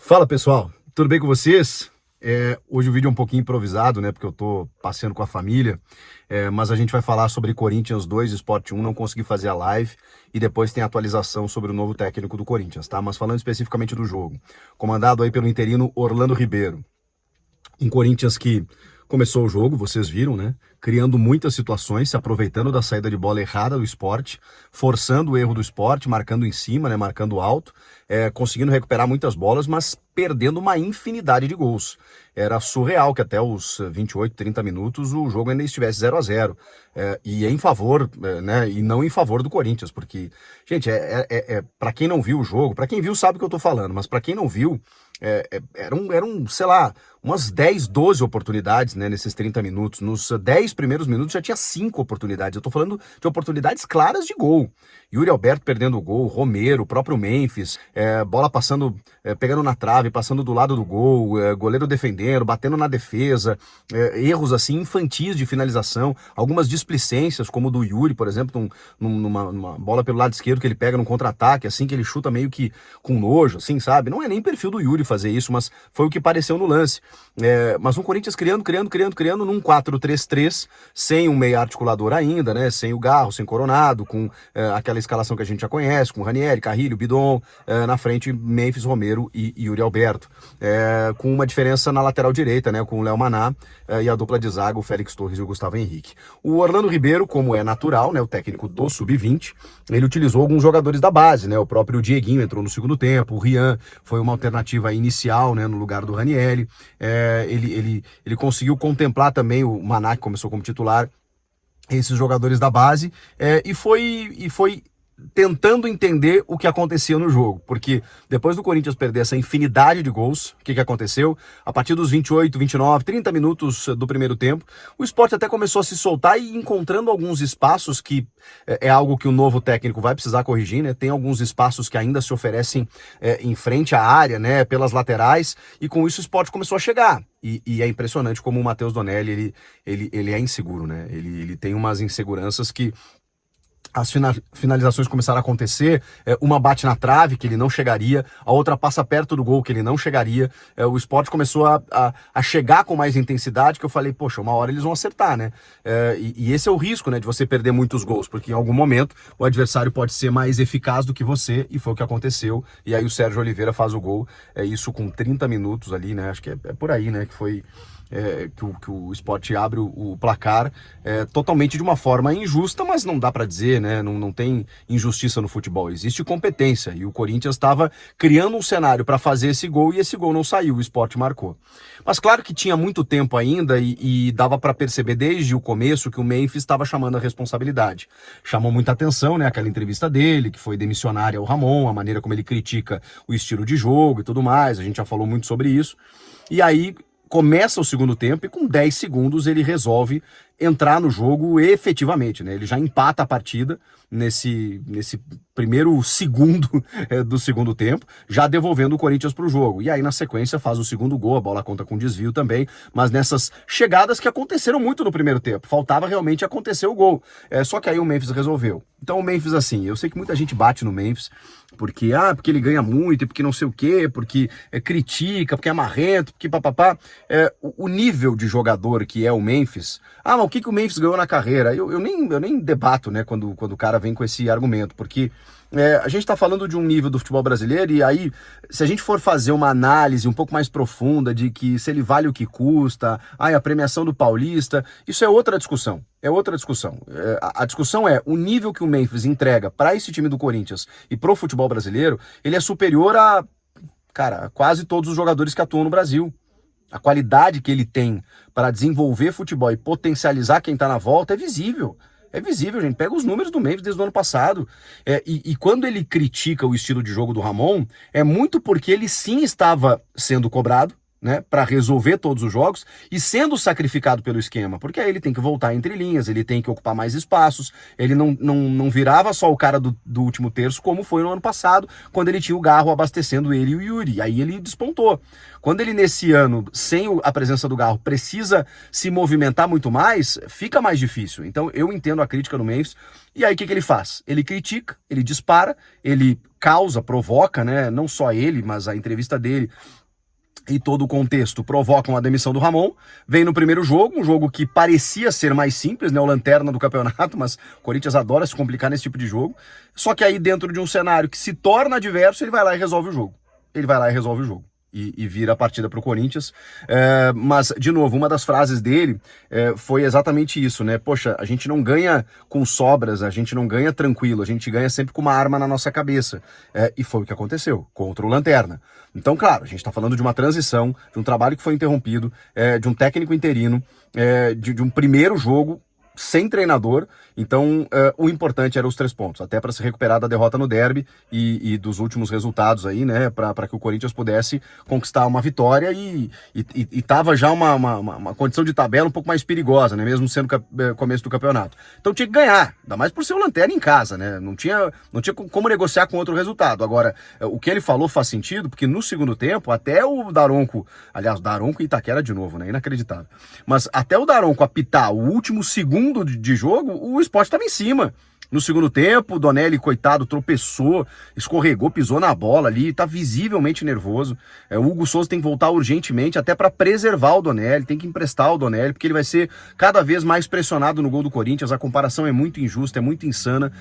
Fala pessoal, tudo bem com vocês? Hoje o vídeo é um pouquinho improvisado, né? Porque eu tô passeando com a família, mas a gente vai falar sobre Corinthians 2, Sport 1, não consegui fazer a live e depois tem atualização sobre o novo técnico do Corinthians, tá? Mas falando especificamente do jogo, comandado aí pelo interino Orlando Ribeiro, um Corinthians que começou o jogo, vocês viram, né? Criando muitas situações, se aproveitando da saída de bola errada do Sport, forçando o erro do Sport, marcando em cima, né? Marcando alto, conseguindo recuperar muitas bolas, mas perdendo uma infinidade de gols. Era surreal que até os 28, 30 minutos o jogo ainda estivesse 0-0. E em favor, né? E não em favor do Corinthians, porque, gente, para quem não viu o jogo, para quem viu sabe o que eu tô falando, mas para quem não viu, eram, sei lá, umas 10, 12 oportunidades, né, nesses 30 minutos. Nos 10 primeiros minutos já tinha 5 oportunidades. Eu tô falando de oportunidades claras de gol. Yuri Alberto perdendo o gol, Romero, o próprio Memphis, bola passando, pegando na trave, passando do lado do gol, goleiro defendendo, batendo na defesa, erros assim infantis de finalização, algumas displicências, como o do Yuri, por exemplo, numa bola pelo lado esquerdo que ele pega num contra-ataque, assim, que ele chuta meio que com nojo, assim, sabe? Não é nem perfil do Yuri fazer isso, mas foi o que pareceu no lance. Mas um Corinthians criando num 4-3-3, sem um meio articulador ainda, né? Sem o Garro, sem Coronado, com aquela escalação que a gente já conhece, com Ranieri, Carrilho, Bidon, na frente Memphis, Romero e Yuri Alberto. Com uma diferença na lateral direita, né? Com o Léo Maná e a dupla de zaga, o Félix Torres e o Gustavo Henrique. O Orlando Ribeiro, como é natural, né? O técnico do Sub-20, ele utilizou alguns jogadores da base, né? O próprio Dieguinho entrou no segundo tempo, o Rian foi uma alternativa inicial, né? No lugar do Ranieri. Ele conseguiu contemplar também o Maná, que começou como titular, esses jogadores da base, e foi tentando entender o que acontecia no jogo, porque depois do Corinthians perder essa infinidade de gols, o que aconteceu? A partir dos 28, 29, 30 minutos do primeiro tempo, o Sport até começou a se soltar e encontrando alguns espaços que é algo que o novo técnico vai precisar corrigir, né? Tem alguns espaços que ainda se oferecem em frente à área, né? Pelas laterais, e com isso o Sport começou a chegar. E é impressionante como o Matheus Donelli, ele é inseguro, né? Ele tem umas inseguranças que as finalizações começaram a acontecer, uma bate na trave, que ele não chegaria, a outra passa perto do gol, que ele não chegaria, o Sport começou a chegar com mais intensidade, que eu falei, poxa, uma hora eles vão acertar, né? E esse é o risco, né, de você perder muitos gols, porque em algum momento o adversário pode ser mais eficaz do que você, e foi o que aconteceu, e aí o Sérgio Oliveira faz o gol, isso com 30 minutos ali, né, acho que é por aí, né, que foi... que o Sport abre o placar totalmente de uma forma injusta, mas não dá para dizer, né? Não tem injustiça no futebol, existe competência, e o Corinthians estava criando um cenário para fazer esse gol e esse gol não saiu, o Sport marcou. Mas claro que tinha muito tempo ainda e dava para perceber desde o começo que o Memphis estava chamando a responsabilidade. Chamou muita atenção, né? Aquela entrevista dele, que foi demissionária ao Ramon, a maneira como ele critica o estilo de jogo e tudo mais, a gente já falou muito sobre isso. E aí começa o segundo tempo e com 10 segundos ele resolve entrar no jogo efetivamente, né? Ele já empata a partida nesse primeiro segundo do segundo tempo, já devolvendo o Corinthians para o jogo. E aí na sequência faz o segundo gol, a bola conta com desvio também, mas nessas chegadas que aconteceram muito no primeiro tempo, faltava realmente acontecer o gol. Só que aí o Memphis resolveu. Então o Memphis, assim, eu sei que muita gente bate no Memphis, porque ele ganha muito, e porque não sei o quê, porque critica, porque é marrento, porque papapá. O nível de jogador que é o Memphis, mas o que o Memphis ganhou na carreira? Eu nem debato, né, quando o cara vem com esse argumento, porque a gente está falando de um nível do futebol brasileiro, e aí, se a gente for fazer uma análise um pouco mais profunda de que se ele vale o que custa, a premiação do Paulista, isso é outra discussão. A discussão é o nível que o Memphis entrega para esse time do Corinthians e pro futebol brasileiro, ele é superior a quase todos os jogadores que atuam no Brasil. A qualidade que ele tem para desenvolver futebol e potencializar quem está na volta é visível. É visível, gente. Pega os números do Memphis desde o ano passado. E quando ele critica o estilo de jogo do Ramon, é muito porque ele sim estava sendo cobrado, né, para resolver todos os jogos e sendo sacrificado pelo esquema, porque aí ele tem que voltar entre linhas, ele tem que ocupar mais espaços, ele não virava só o cara do último terço, como foi no ano passado, quando ele tinha o Garro abastecendo ele e o Yuri, aí ele despontou. Quando ele nesse ano, sem a presença do Garro, precisa se movimentar muito mais, fica mais difícil. Então eu entendo a crítica do Memphis, e aí o que ele faz? Ele critica, ele dispara, ele provoca, né, não só ele, mas a entrevista dele e todo o contexto provocam a demissão do Ramon. Vem no primeiro jogo, um jogo que parecia ser mais simples, né, o lanterna do campeonato, mas o Corinthians adora se complicar nesse tipo de jogo. Só que aí dentro de um cenário que se torna adverso, ele vai lá e resolve o jogo. E vira a partida para o Corinthians. Mas, de novo, uma das frases dele foi exatamente isso, né? Poxa, a gente não ganha com sobras, a gente não ganha tranquilo, a gente ganha sempre com uma arma na nossa cabeça. E foi o que aconteceu contra o Lanterna. Então, claro, a gente está falando de uma transição, de um trabalho que foi interrompido, de um técnico interino, de um primeiro jogo sem treinador. Então o importante era os 3 pontos, até para se recuperar da derrota no derby e dos últimos resultados aí, né, para que o Corinthians pudesse conquistar uma vitória e tava já uma condição de tabela um pouco mais perigosa, né, mesmo sendo começo do campeonato. Então tinha que ganhar, ainda mais por ser o Lanterna em casa, né, não tinha como negociar com outro resultado. Agora, o que ele falou faz sentido, porque no segundo tempo, até o Daronco, aliás, Daronco e Itaquera de novo, né, inacreditável, mas até o Daronco apitar o último segundo de jogo, o Sport estava em cima. No segundo tempo, o Donelli, coitado, tropeçou, escorregou, pisou na bola ali, tá visivelmente nervoso. O Hugo Souza tem que voltar urgentemente, até para preservar o Donelli, tem que emprestar o Donelli, porque ele vai ser cada vez mais pressionado no gol do Corinthians. A comparação é muito injusta, é muito insana,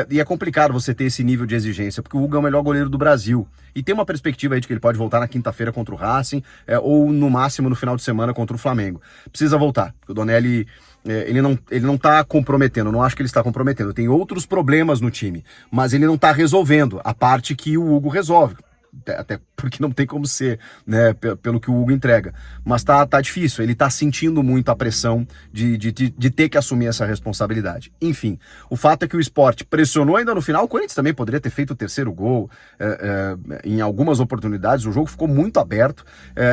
e é complicado você ter esse nível de exigência, porque o Hugo é o melhor goleiro do Brasil. E tem uma perspectiva aí de que ele pode voltar na quinta-feira contra o Racing, ou no máximo no final de semana contra o Flamengo. Precisa voltar, porque o Donelli... ele não tá comprometendo, eu não acho que ele está comprometendo, tem outros problemas no time, mas ele não tá resolvendo a parte que o Hugo resolve, até porque não tem como ser, né, pelo que o Hugo entrega, mas tá difícil, ele tá sentindo muito a pressão de ter que assumir essa responsabilidade. Enfim, o fato é que o Sport pressionou ainda no final, o Corinthians também poderia ter feito o terceiro gol, em algumas oportunidades, o jogo ficou muito aberto,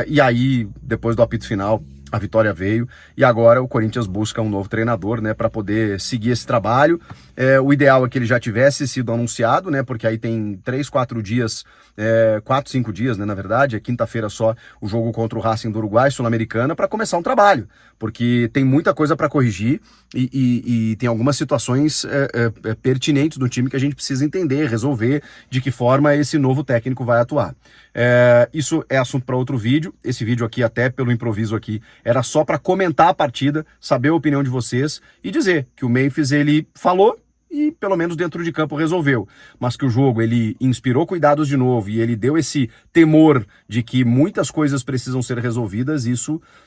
e aí, depois do apito final, a vitória veio, e agora o Corinthians busca um novo treinador, né, para poder seguir esse trabalho. O ideal é que ele já tivesse sido anunciado, né, porque aí tem 3, 4 dias, 4, 5 dias, né, na verdade, é quinta-feira só o jogo contra o Racing do Uruguai, Sul-Americana, para começar um trabalho, porque tem muita coisa para corrigir e tem algumas situações pertinentes do time que a gente precisa entender, resolver, de que forma esse novo técnico vai atuar. Isso é assunto para outro vídeo. Esse vídeo aqui, até pelo improviso aqui, era só para comentar a partida, saber a opinião de vocês e dizer que o Memphis, ele falou e pelo menos dentro de campo resolveu, mas que o jogo ele inspirou cuidados de novo e ele deu esse temor de que muitas coisas precisam ser resolvidas.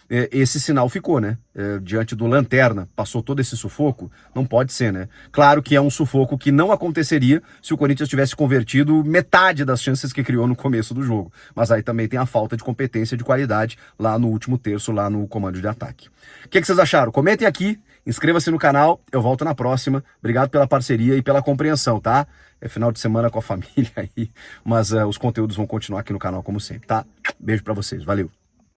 Esse sinal ficou, né? Diante do Lanterna, passou todo esse sufoco, não pode ser, né? Claro que é um sufoco que não aconteceria se o Corinthians tivesse convertido metade das chances que criou no começo do jogo, mas aí também tem a falta de competência, de qualidade lá no último terço, lá no comando de ataque. O que vocês acharam? Comentem aqui. Inscreva-se no canal, eu volto na próxima. Obrigado pela parceria e pela compreensão, tá? É final de semana com a família aí, mas os conteúdos vão continuar aqui no canal como sempre, tá? Beijo pra vocês, valeu!